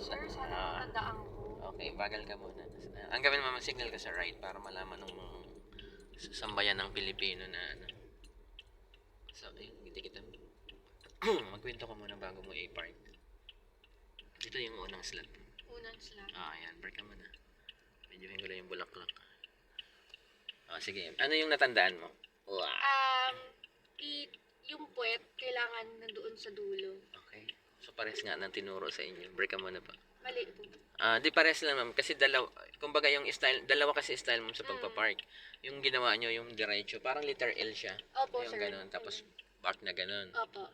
Sir, sana matandaan ko. Okay, bagal ka muna. Ang gawin mo, signal ka sa right para malaman ng sambayan ng Pilipino na ano. So, hindi kita. Magkwento ka muna bago mo i-park. Ito yung unang slot. Unang slot. Ayan, park ka muna. Medyo ko lang yung bulaklak. Sige. Ano yung natandaan mo? Wow. Yung puwet, kailangan nandoon sa dulo. Okay. So, pares nga ng tinuro sa inyo. Break ka muna pa. Mali po. Di pares lang ma'am. Kasi kumbaga yung style, dalawa kasi style mo sa pagpapark. Yung ginawa nyo, yung diretso, parang letter L siya. Opo, yung sir. Ganun. Tapos, park na ganun. Opo.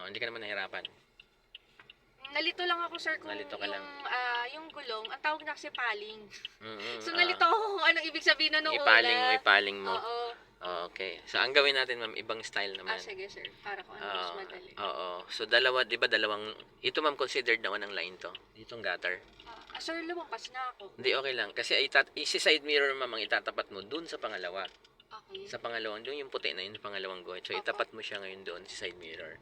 Hindi ka naman nahirapan. Nalito lang ako, sir, kung Nalito ka lang. yung gulong, ang tawag na kasi paling. Mm-hmm. So, nalito ako kung anong ibig sabihin na nung Ipaling mo. Oo. Okay. So, ang gawin natin, ma'am, ibang style naman. Sige, sir. Para kung ano mas madali. Oo. So, dalawa, di ba dalawang, ito ma'am, considered na unang line to. Ditong gutter. Sir, lumampas na ako. Hindi, okay lang. Kasi isi-side mirror, ma'am, ang itatapat mo dun sa pangalawa. Okay. Sa pangalawang, doon yung puti na yun, pangalawang guhit. So, itapat mo siya ngayon doon sa side mirror.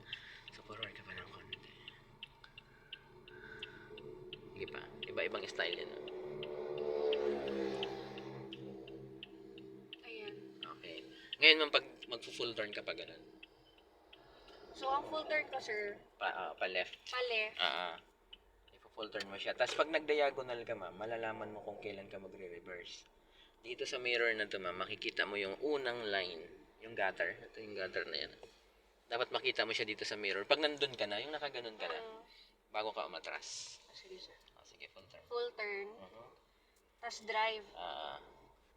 So, forward ka pa ng konti. Sige pa. Iba-ibang style yan. Ayan. Okay. Ngayon, ma'am, pag mag-full turn ka pa ganun. So, ang full turn ko, sir, Pa-left. pa-left. Full turn mo siya. Tapos, pag nag-diagonal ka, ma'am, malalaman mo kung kailan ka magre-reverse. Dito sa mirror na to, ma'am, makikita mo yung unang line. Yung gutter. Ito yung gutter na yan. Dapat makita mo siya dito sa mirror. Pag nandun ka na, yung nakaganon ka na, bago ka umatras. Sige, sir. Sige, full turn. Full turn. Tapos drive.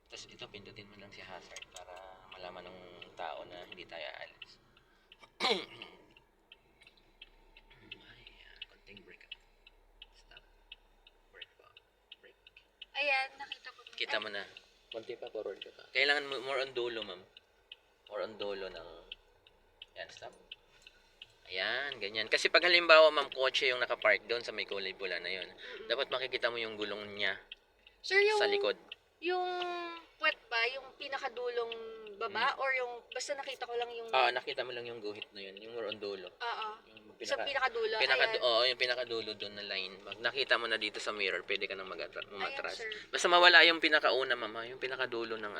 Tapos ito, pindutin mo lang si hazard para malaman ng tao na hindi tayo aalis. Konting break. Stop. Break pa. Break. Ayan, nakita ko. Kita mo na. Konti pa, forward ka pa. Kailangan more on dulo, ma'am. More on dulo ng... Yan, stop. Ayan, ganyan. Kasi pag halimbawa, ma'am, kotse yung nakapark doon sa may kulay pula na yun, dapat makikita mo yung gulong niya, sir, sa likod. Yung puwet ba, yung pinakadulong baba, or yung, basta nakita ko lang yung... Nakita mo lang yung guhit na yun, yung more on dulo. Sa pinakadulo, yung pinakadulo doon na line. Pag nakita mo na dito sa mirror, pwede ka nang umatras. Ayan, Basta mawala yung pinakauna, mama, yung pinakadulo ng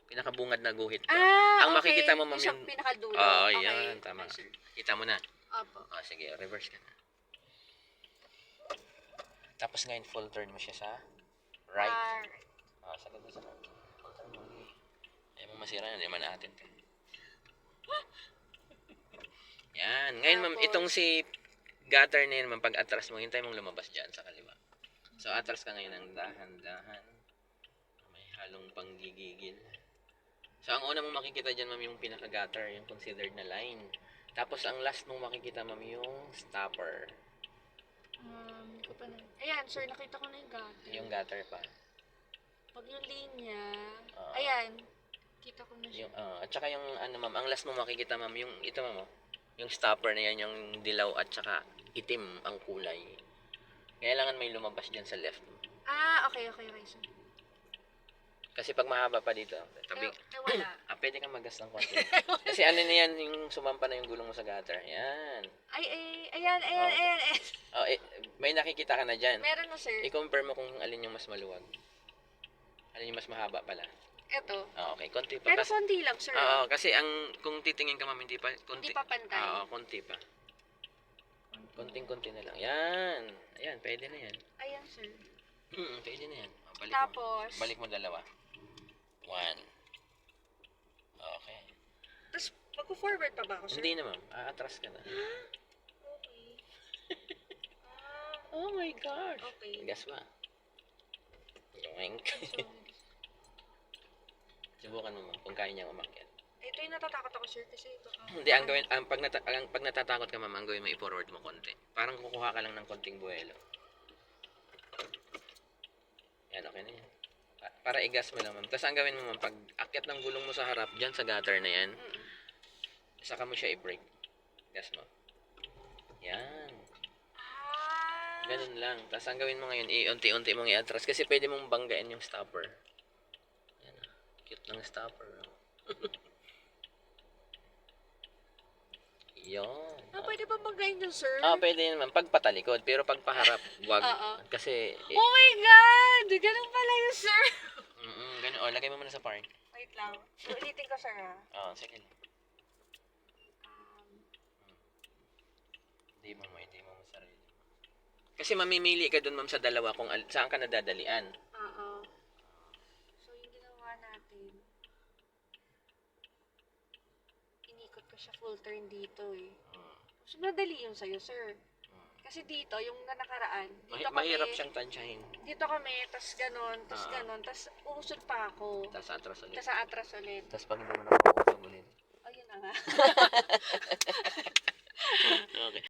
pinakabungad na guhit. Ang makikita mo, ma'am, yung pinakadulo. Yan, tama. Kita mo na. Opo. Sige, reverse ka na. Tapos ngayon, full turn mo siya sa right. Sagad mo sa right. Full turn mo. Ayaw mo masira na, naman natin. Yan. Ngayon, ma'am, itong si gutter na yun, ma'am, pag atras mo, hintay mong lumabas dyan sa kaliwa. So, atras ka ngayon ng dahan-dahan. May halong panggigigil. So, ang una mong makikita dyan, ma'am, yung pinaka-gutter, yung considered na line. Tapos, ang last mong makikita, ma'am, yung stopper. Ayan, sir, nakita ko na yung gutter. Yung gutter pa. Pag yung linya, ayan, kita ko na siya. At saka yung, ma'am, ang last mong makikita, ma'am, yung, ito, ma'am, yung stopper na yan, yung dilaw at saka itim ang kulay. Kailangan may lumabas dyan sa left. Okay, sir. Kasi pag mahaba pa dito, tabi. Wala. Pwede kang magas ng konti. Kasi ano na yan, yung sumampa na yung gulong mo sa gutter. Yan. Ayan. May nakikita ka na dyan. Meron na, sir. I-compare mo kung alin yung mas maluwag. Alin yung mas mahaba pala. Ito. Okay, konti pa. Pero konti lang, sir. Kasi kung titingin ka, ma'am, hindi pa pantay. Konti pa. Konting-konti na lang. Yan. Ayan, pwede na yan. Ayan, sir. Pwede na yan. Balik mo dalawa. 1. Okay. Tapos, mag-forward pa ba ako, sir? Hindi na, ma'am. Atras ka na. Okay. Oh my gosh. Okay. Gas ba? Yoink. Subukan mo, ma'am, kung kaya niyang umakyat. Ito yung natatakot ako, sir, kasi Hindi, ang gawin, pag natatakot ka, ma'am, ang gawin mo, i-forward mo konti. Parang kukuha ka lang ng konting buwelo. Yan, okay na yan. Para i-gas mo lang, ma'am. Tapos ang gawin mo, ma'am, pag akyat ng gulong mo sa harap, dyan sa gutter na yan, saka mo siya i-brake. Gas mo. Yan. Ganun lang. Tapos ang gawin mo ngayon, unti-unti mong i-atras kasi pwede mong banggain yung stopper. Yan. Cute ng stopper. Yun. Pwede ba mag-ganyan, sir? Pwede naman. Pagpatalikod. Pero pagpaharap, wag. Oo. Kasi, Oh my God! Ganun pala yun, sir. ganun. Lagay mo muna sa park. Wait lang. Ulitin ko, sir, ha? Sige lang. Hindi mo sarili. Kasi mamimili ka dun, ma'am, sa dalawa kung saan ka nadadalian. Oo. So, yung ginawa natin, inikot ko siya full turn dito, eh. So, madali yun sa'yo, sir. Kasi dito, yung nakaraan, dito Mahirap kami, siyang tansyahin. dito kami, tas ganon, tas uusot pa ako. Tapos atras ulit. Tas atras ulit. Tapos pag hindi mo na ulit. Ayun na nga. Okay.